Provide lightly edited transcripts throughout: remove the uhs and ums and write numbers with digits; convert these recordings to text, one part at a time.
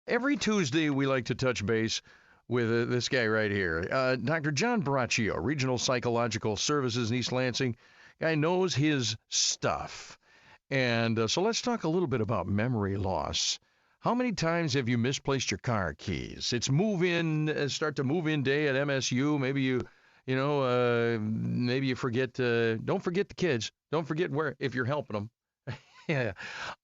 Every Tuesday, we like to touch base with this guy right here, Dr. John Braccio, Regional Psychological Services in East Lansing. Guy knows his stuff. And so let's talk a little bit about memory loss. How many times have you misplaced your car keys? It's start to move in day at MSU. Maybe maybe you forget. Don't forget the kids. Don't forget where if you're helping them. Yeah.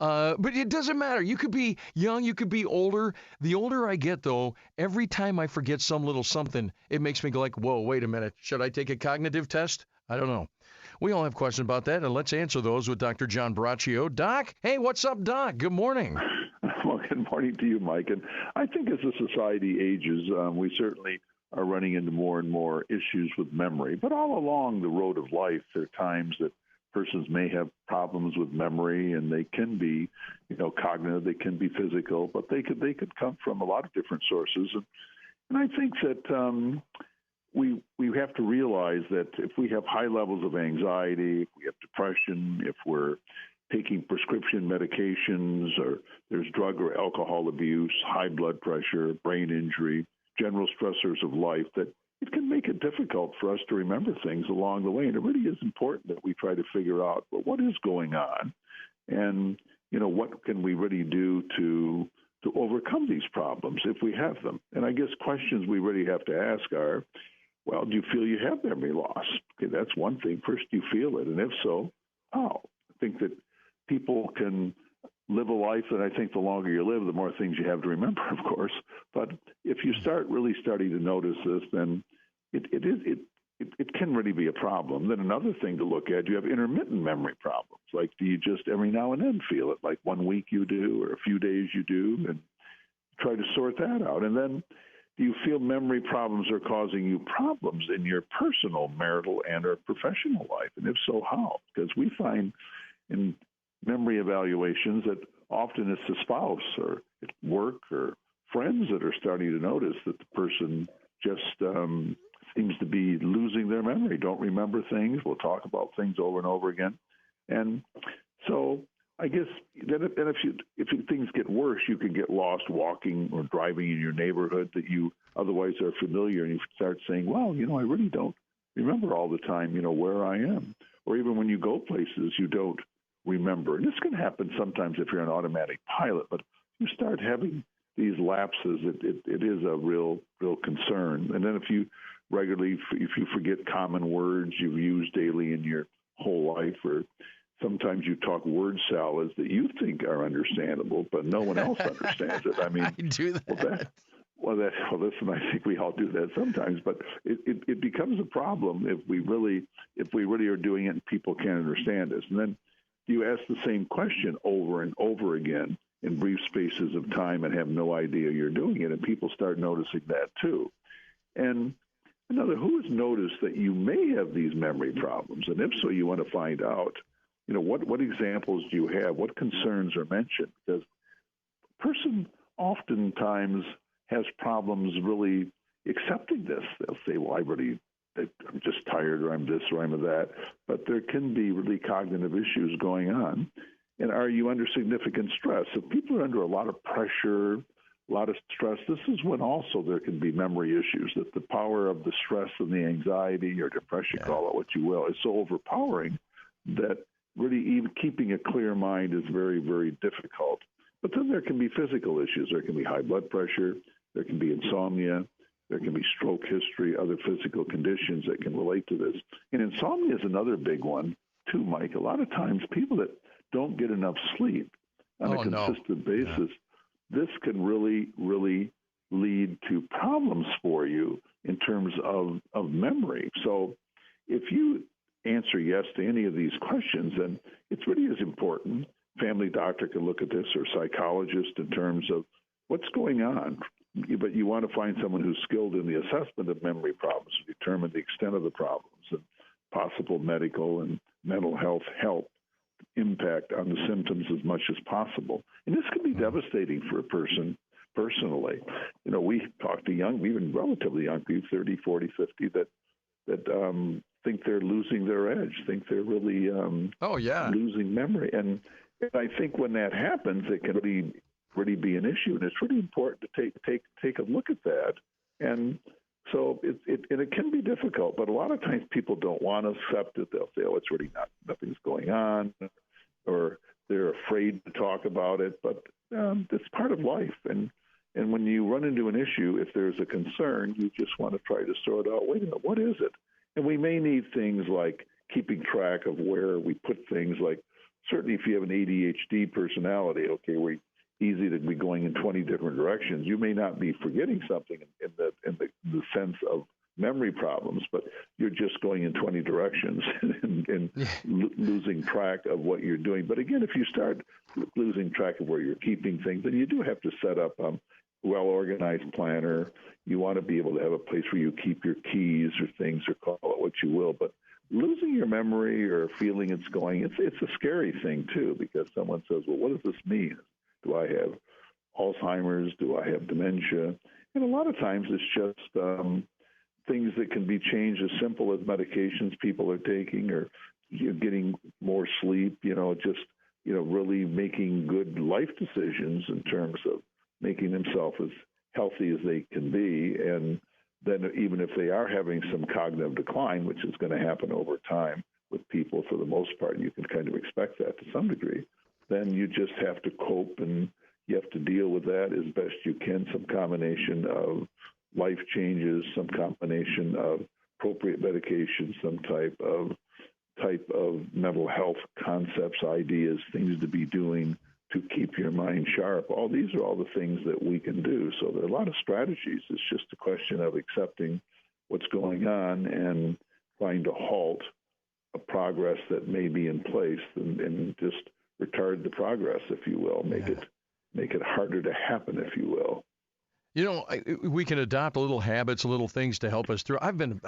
But it doesn't matter. You could be young, you could be older. The older I get, though, every time I forget some little something, it makes me go like, whoa, wait a minute. Should I take a cognitive test? I don't know. We all have questions about that, and let's answer those with Dr. John Braccio. Doc, hey, what's up, Doc? Good morning. Well, good morning to you, Mike. And I think as the society ages, we certainly are running into more and more issues with memory. But all along the road of life, there are times that persons may have problems with memory, and they can be, cognitive, they can be physical, but they could come from a lot of different sources. And I think that we have to realize that if we have high levels of anxiety, if we have depression, if we're taking prescription medications, or there's drug or alcohol abuse, high blood pressure, brain injury, general stressors of life, that it can make it difficult for us to remember things along the way. And it really is important that we try to figure out, well, what is going on, and what can we really do to overcome these problems if we have them. And I guess questions we really have to ask are, well, do you feel you have memory loss? Okay, that's one thing. First, do you feel it? And if so, how? I think that people can live a life, and I think the longer you live, the more things you have to remember, of course. But if you starting to notice this, then it can really be a problem. Then another thing to look at, you have intermittent memory problems. Like, do you just every now and then feel it? Like 1 week you do, or a few days you do, and try to sort that out. And then, do you feel memory problems are causing you problems in your personal, marital, and or professional life? And if so, how? Because we find in memory evaluations that often it's the spouse or at work or friends that are starting to notice that the person just seems to be losing their memory, don't remember things, will talk about things over and over again. And so I guess then if things get worse, you can get lost walking or driving in your neighborhood that you otherwise are familiar, and you start saying, well, I really don't remember all the time, where I am. Or even when you go places, you don't remember. And this can happen sometimes if you're an automatic pilot, but you start having these lapses, it is a real concern. And then if you forget common words you've used daily in your whole life, or sometimes you talk word salads that you think are understandable, but no one else understands it. I mean, I do that. Listen, I think we all do that sometimes, but it becomes a problem if we really are doing it and people can't understand us. And then you ask the same question over and over again in brief spaces of time and have no idea you're doing it, and people start noticing that too. And who has noticed that you may have these memory problems? And if so, you want to find out, what examples do you have? What concerns are mentioned? Because a person oftentimes has problems really accepting this. They'll say, well, I'm just tired, or I'm this, or I'm that. But there can be really cognitive issues going on. And are you under significant stress? If people are under a lot of pressure, a lot of stress, this is when also there can be memory issues, that the power of the stress and the anxiety or depression, call it what you will, is so overpowering that really even keeping a clear mind is very, very difficult. But then there can be physical issues. There can be high blood pressure. There can be insomnia. There can be stroke history, other physical conditions that can relate to this. And insomnia is another big one, too, Mike. A lot of times people that don't get enough sleep on a consistent basis, this can really, really lead to problems for you in terms of memory. So if you answer yes to any of these questions, then it's really as important. Family doctor can look at this, or psychologist, in terms of what's going on. But you want to find someone who's skilled in the assessment of memory problems to determine the extent of the problems and possible medical and mental health help impact on the symptoms as much as possible. And this can be devastating for a person personally. We talk to even relatively young people, 30, 40, 50, that think they're losing their edge, think they're really losing memory. And I think when that happens, it can be really be an issue, and it's really important to take a look at that. And so it can be difficult, but a lot of times people don't want to accept it. They'll say, "Oh, it's really nothing's going on," or they're afraid to talk about it. But it's part of life, and when you run into an issue, if there's a concern, you just want to try to sort out, wait a minute, what is it? And we may need things like keeping track of where we put things, like certainly if you have an ADHD personality, okay, we're easy to be going in 20 different directions. You may not be forgetting something in the sense of memory problems, but you're just going in 20 directions and losing track of what you're doing. But again, if you start losing track of where you're keeping things, then you do have to set up a well-organized planner. You want to be able to have a place where you keep your keys or things, or call it what you will. But losing your memory or feeling it's going, it's a scary thing too, because someone says, well, what does this mean? Do I have Alzheimer's? Do I have dementia? And a lot of times it's just things that can be changed, as simple as medications people are taking, or getting more sleep, really making good life decisions in terms of making themselves as healthy as they can be. And then even if they are having some cognitive decline, which is going to happen over time with people for the most part, you can kind of expect that to some degree, then you just have to cope, and you have to deal with that as best you can. Some combination of life changes, some combination of appropriate medication, some type of mental health concepts, ideas, things to be doing to keep your mind sharp. All these are all the things that we can do. So there are a lot of strategies. It's just a question of accepting what's going on and trying to halt a progress that may be in place, and just retard the progress, if you will, make it harder to happen, if you will. We can adopt little habits, little things to help us through. I've had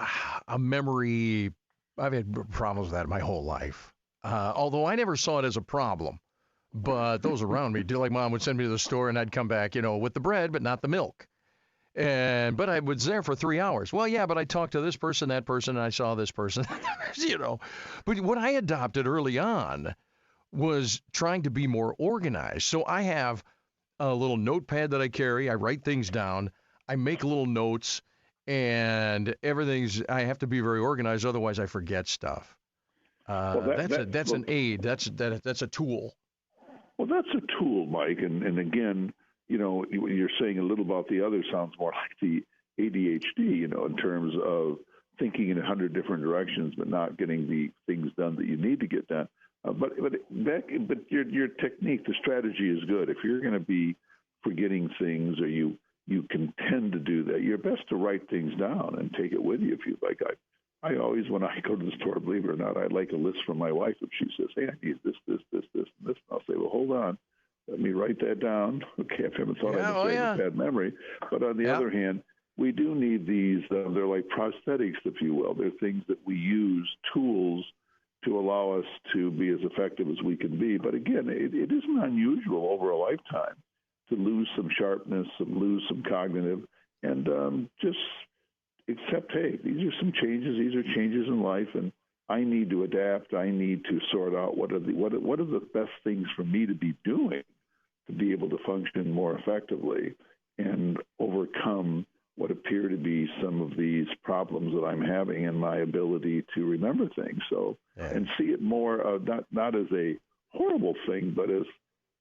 problems with that my whole life, although I never saw it as a problem. But those around me, like Mom would send me to the store, and I'd come back, with the bread, but not the milk. But I was there for 3 hours. Well, yeah, but I talked to this person, that person, and I saw this person, But what I adopted early on was trying to be more organized. So I have a little notepad that I carry. I write things down. I make little notes, and I have to be very organized. Otherwise I forget stuff. That's an aid. That's a tool. Well, that's a tool, Mike. And again, you're saying a little about the other sounds more like the ADHD, in terms of thinking in 100 different directions, but not getting the things done that you need to get done. But your technique, the strategy is good. If you're going to be forgetting things, or you can tend to do that, you're best to write things down and take it with you if you like. I always, when I go to the store, believe it or not, I like a list from my wife. If she says, "Hey, I need this, and this," I'll say, "Well, hold on, let me write that down." Okay, I haven't thought I have a bad memory. But on the other hand, we do need these. They're like prosthetics, if you will. They're things that we use, tools, to allow us to be as effective as we can be. But again, it isn't unusual over a lifetime to lose some sharpness, lose some cognitive, and just accept, hey, these are some changes. These are changes in life, and I need to adapt. I need to sort out what are the best things for me to be doing to be able to function more effectively and overcome what appear to be some of these problems that I'm having in my ability to remember things. So, and see it more not as a horrible thing, but as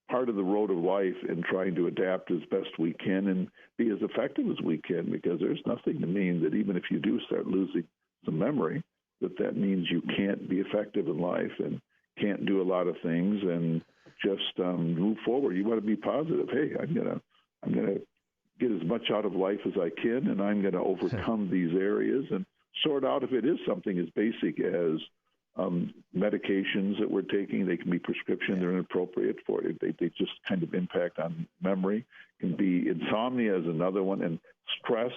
part of the road of life, and trying to adapt as best we can and be as effective as we can, because there's nothing to mean that even if you do start losing some memory, that means you can't be effective in life and can't do a lot of things, and just move forward. You want to be positive. Hey, I'm gonna get as much out of life as I can, and I'm going to overcome these areas and sort out if it is something as basic as medications that we're taking. They can be prescription. They're inappropriate for it. They just kind of impact on memory. Can be insomnia is another one, and stress.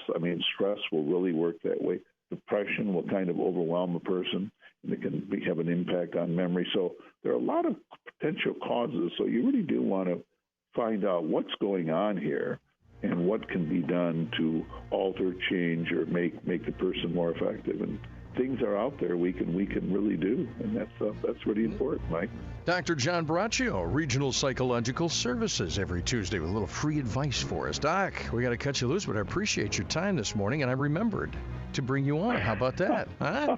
Stress will really work that way. Depression will kind of overwhelm a person, and it can have an impact on memory. So there are a lot of potential causes. So you really do want to find out what's going on here and what can be done to alter, change, or make the person more effective. And things are out there we can really do, and that's really important, Mike. Dr. John Braccio, Regional Psychological Services, every Tuesday with a little free advice for us. Doc, we got to cut you loose, but I appreciate your time this morning, and I remembered to bring you on. How about that? Huh?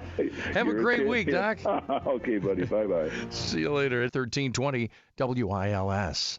Have a great week, Doc. Okay, buddy. Bye-bye. See you later at 1320 WILS.